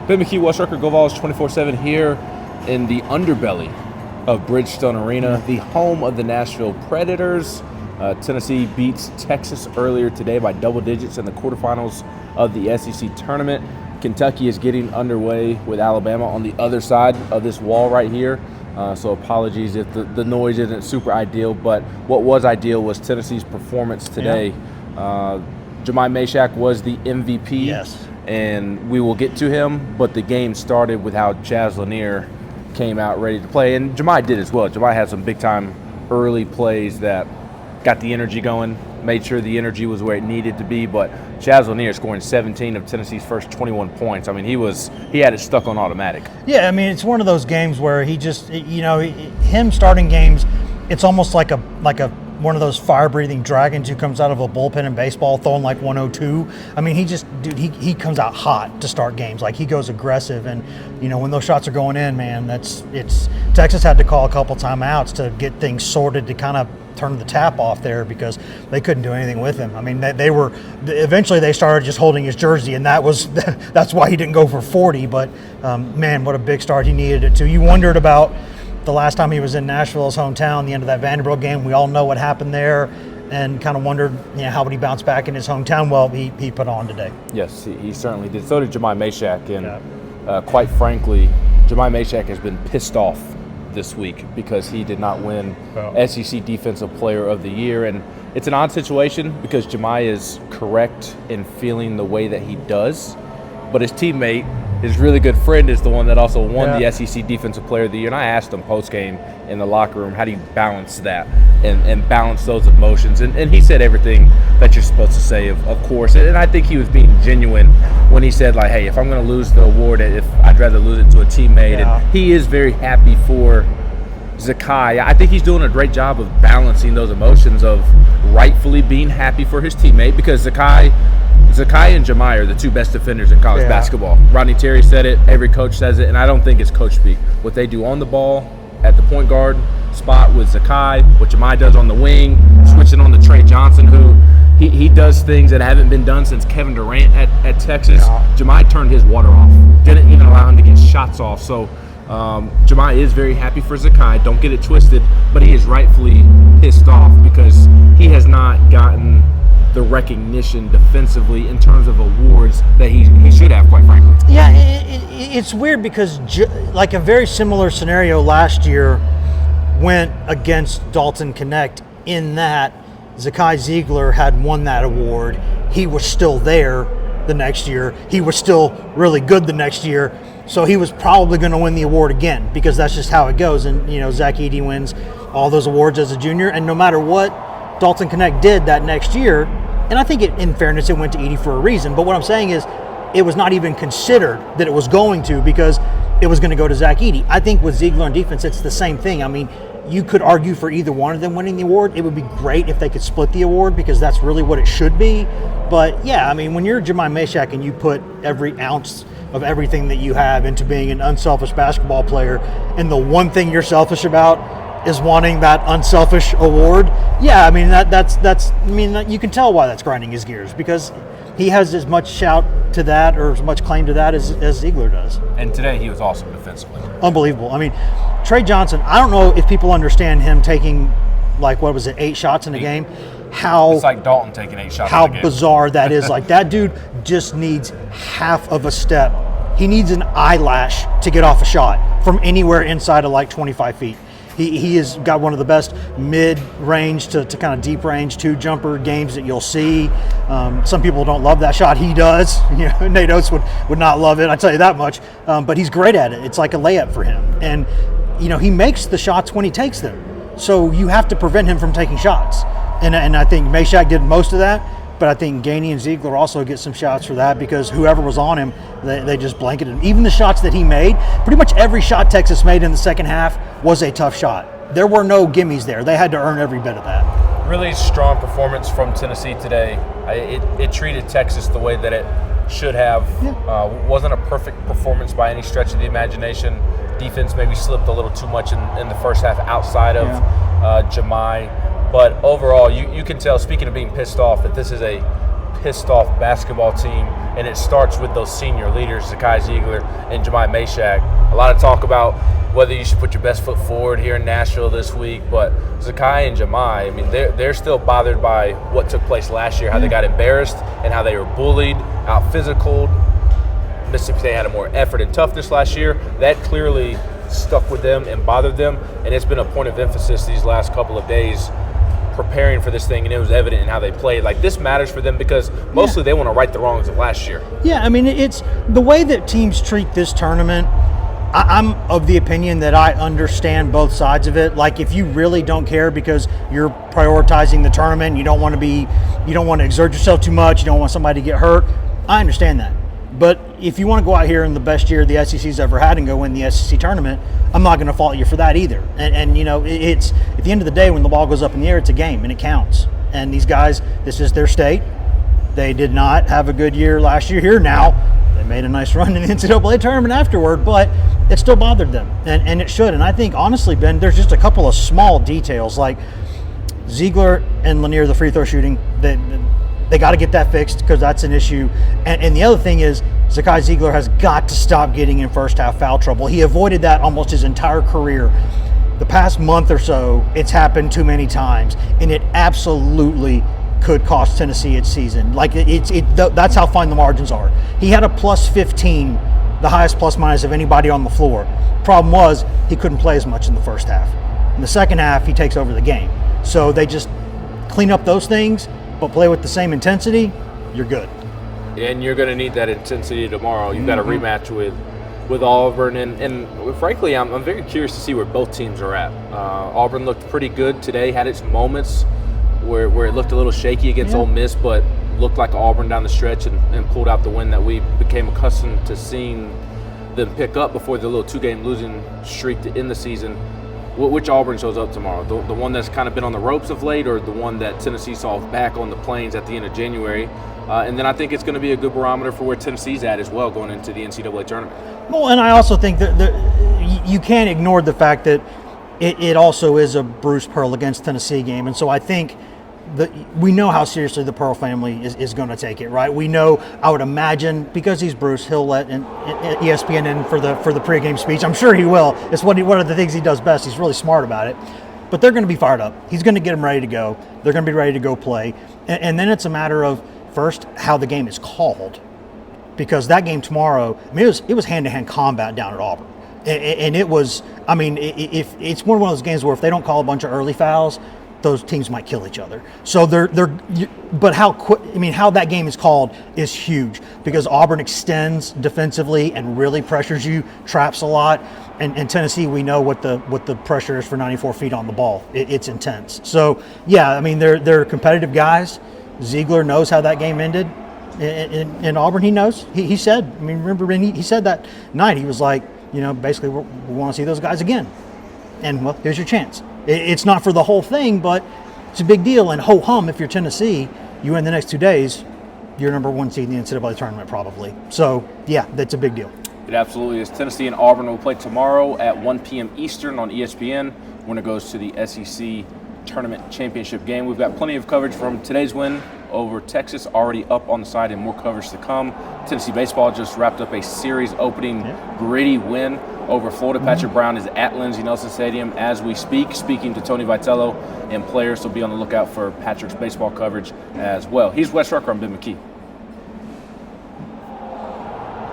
Ben McKee, West Rucker, Go Vols 24/7 here in the underbelly of Bridgestone Arena, the home of the Nashville Predators. Tennessee beats Texas earlier today by double digits in the quarterfinals of the SEC tournament. Kentucky is getting underway with Alabama on the other side of this wall right here. So apologies if the noise isn't super ideal, but what was ideal was Tennessee's performance today. Yeah. Jemai Mashack was the MVP. Yes. And we will get to him, but the game started with how Chaz Lanier came out ready to play, and Jemai did as well. Jemai had some big-time early plays that got the energy going, made sure the energy was where it needed to be, but Chaz Lanier scoring 17 of Tennessee's first 21 points. I mean, he had it stuck on automatic. Yeah, I mean, it's one of those games where he just, him starting games, it's almost like one of those fire-breathing dragons who comes out of a bullpen in baseball throwing like 102. I mean, he comes out hot to start games. Like, he goes aggressive, and when those shots are going in, man, Texas had to call a couple timeouts to get things sorted to kind of turn the tap off there because they couldn't do anything with him. I mean, eventually they started just holding his jersey, and that's why he didn't go for 40. But man, what a big start he needed it to. You wondered about the last time he was in Nashville, his hometown, the end of that Vanderbilt game. We all know what happened there, and kind of wondered, how would he bounce back in his hometown? Well, he put on today. Yes, he certainly did. So did Jemai Mashack, and quite frankly, Jemai Mashack has been pissed off this week because he did not win SEC Defensive Player of the Year, and it's an odd situation because Jemai is correct in feeling the way that he does, but his teammate, his really good friend, is the one that also won the SEC Defensive Player of the Year. And I asked him post-game in the locker room, how do you balance that and balance those emotions? And he said everything that you're supposed to say, of course. And I think he was being genuine when he said, like, hey, if I'm going to lose the award, I'd rather lose it to a teammate. Yeah. And he is very happy for Zakai. I think he's doing a great job of balancing those emotions of rightfully being happy for his teammate, because Zakai and Jemai are the two best defenders in college basketball. Rodney Terry said it, every coach says it, and I don't think it's coach speak. What they do on the ball at the point guard spot with Zakai, what Jemai does on the wing, switching on to Trey Johnson, who he does things that haven't been done since Kevin Durant at Texas. Yeah. Jemai turned his water off, didn't even allow him to get shots off. So Jemai is very happy for Zakai, don't get it twisted, but he is rightfully pissed off because he has not gotten the recognition defensively in terms of awards that he should have, quite frankly. Yeah, it's weird because like a very similar scenario last year went against Dalton Connect, in that Zakai Ziegler had won that award. He was still there the next year. He was still really good the next year. So he was probably going to win the award again because that's just how it goes. And, Zach Edey wins all those awards as a junior. And no matter what Dalton Connect did that next year, and I think in fairness, it went to Edey for a reason. But what I'm saying is it was not even considered that it was going to, because it was going to go to Zach Edey. I think with Ziegler and defense, it's the same thing. I mean, you could argue for either one of them winning the award. It would be great if they could split the award because that's really what it should be. But, yeah, I mean, when you're Jemai Mashack and you put every ounce of everything that you have into being an unselfish basketball player, and the one thing you're selfish about is wanting that unselfish award, yeah, I mean, you can tell why that's grinding his gears, because he has as much shout to that, or as much claim to that, as Ziegler does. And today he was awesome defensively. Unbelievable. I mean, Trey Johnson, I don't know if people understand him taking, 8 shots in a game. It's like Dalton taking 8 shots in a game. How bizarre that is. Like, that dude just needs half of a step. He needs an eyelash to get off a shot from anywhere inside of 25 feet. He has got one of the best mid-range to kind of deep-range two-jumper games that you'll see. Some people don't love that shot. He does. Nate Oates would not love it, I tell you that much. But he's great at it. It's like a layup for him. And, he makes the shots when he takes them. So you have to prevent him from taking shots. And I think Mashack did most of that. But I think Gainey and Ziegler also get some shots for that, because whoever was on him, they just blanketed him. Even the shots that he made, pretty much every shot Texas made in the second half was a tough shot. There were no gimmies there. They had to earn every bit of that. Really strong performance from Tennessee today. It treated Texas the way that it should have. Yeah. Wasn't a perfect performance by any stretch of the imagination. Defense maybe slipped a little too much in the first half outside of Jemai. But overall, you can tell, speaking of being pissed off, that this is a pissed off basketball team, and it starts with those senior leaders, Zakai Ziegler and Jemai Mashak. A lot of talk about whether you should put your best foot forward here in Nashville this week, but Zakai and Jemai, I mean, they're still bothered by what took place last year, how they got embarrassed and how they were bullied, out-physicaled. Mississippi State had a more effort and toughness last year. That clearly stuck with them and bothered them, and it's been a point of emphasis these last couple of days preparing for this thing, and it was evident in how they played. Like, this matters for them because mostly they want to right the wrongs of last year. Yeah, I mean, it's the way that teams treat this tournament. I'm of the opinion that I understand both sides of it. Like, if you really don't care because you're prioritizing the tournament, you don't want to exert yourself too much, you don't want somebody to get hurt, I understand that. But if you want to go out here in the best year the SEC's ever had and go win the SEC tournament, I'm not going to fault you for that either. And you know, it's at the end of the day, when the ball goes up in the air, it's a game and it counts. And these guys, this is their state. They did not have a good year last year. Here now, they made a nice run in the NCAA tournament afterward, but it still bothered them, and it should. And I think, honestly, Ben, there's just a couple of small details, like Ziegler and Lanier, the free throw shooting, they got to get that fixed because that's an issue. And the other thing is, Zakai Ziegler has got to stop getting in first half foul trouble. He avoided that almost his entire career. The past month or so, it's happened too many times, and it absolutely could cost Tennessee its season. Like, that's how fine the margins are. He had a plus 15, the highest plus minus of anybody on the floor. Problem was, he couldn't play as much in the first half. In the second half, he takes over the game. So they just clean up those things, but play with the same intensity, you're good. And you're going to need that intensity tomorrow. You've got a rematch with Auburn, and frankly, I'm very curious to see where both teams are at. Auburn looked pretty good today, had its moments where it looked a little shaky against Ole Miss, but looked like Auburn down the stretch and pulled out the win that we became accustomed to seeing them pick up before the little 2-game losing streak to end the season. Which Auburn shows up tomorrow? The one that's kind of been on the ropes of late, or the one that Tennessee saw back on the plains at the end of January? And then I think it's going to be a good barometer for where Tennessee's at as well going into the NCAA tournament. Well, and I also think that you can't ignore the fact that it also is a Bruce Pearl against Tennessee game. And so I think we know how seriously the Pearl family is going to take it, right? We know, I would imagine, because he's Bruce, he'll let ESPN in for the pregame speech. I'm sure he will. It's one of the things he does best. He's really smart about it. But they're going to be fired up. He's going to get them ready to go. They're going to be ready to go play. And then it's a matter of, first, how the game is called. Because that game tomorrow, I mean, it was hand-to-hand combat down at Auburn. And it was, I mean, if it's one of those games where if they don't call a bunch of early fouls, those teams might kill each other. So but how that game is called is huge, because Auburn extends defensively and really pressures you, traps a lot. And Tennessee, we know what the pressure is for 94 feet on the ball. It's intense. So yeah, I mean, they're competitive guys. Ziegler knows how that game ended. In Auburn, he knows. He said, I mean, remember when he said that night, he was like, you know, basically we want to see those guys again. And well, here's your chance. It's not for the whole thing, but it's a big deal. And ho-hum, if you're Tennessee, you win the next 2 days, you're number 1 seed in the NCAA tournament probably. So, yeah, that's a big deal. It absolutely is. Tennessee and Auburn will play tomorrow at 1 p.m. Eastern on ESPN when it goes to the SEC Tournament Championship game. We've got plenty of coverage from today's win over Texas already up on the site, and more coverage to come. Tennessee baseball just wrapped up a series opening gritty win over Florida. Patrick Brown is at Lindsey Nelson Stadium as we speak, speaking to Tony Vitello and players, so be on the lookout for Patrick's baseball coverage as well. He's Wes Rucker. I'm Ben McKee.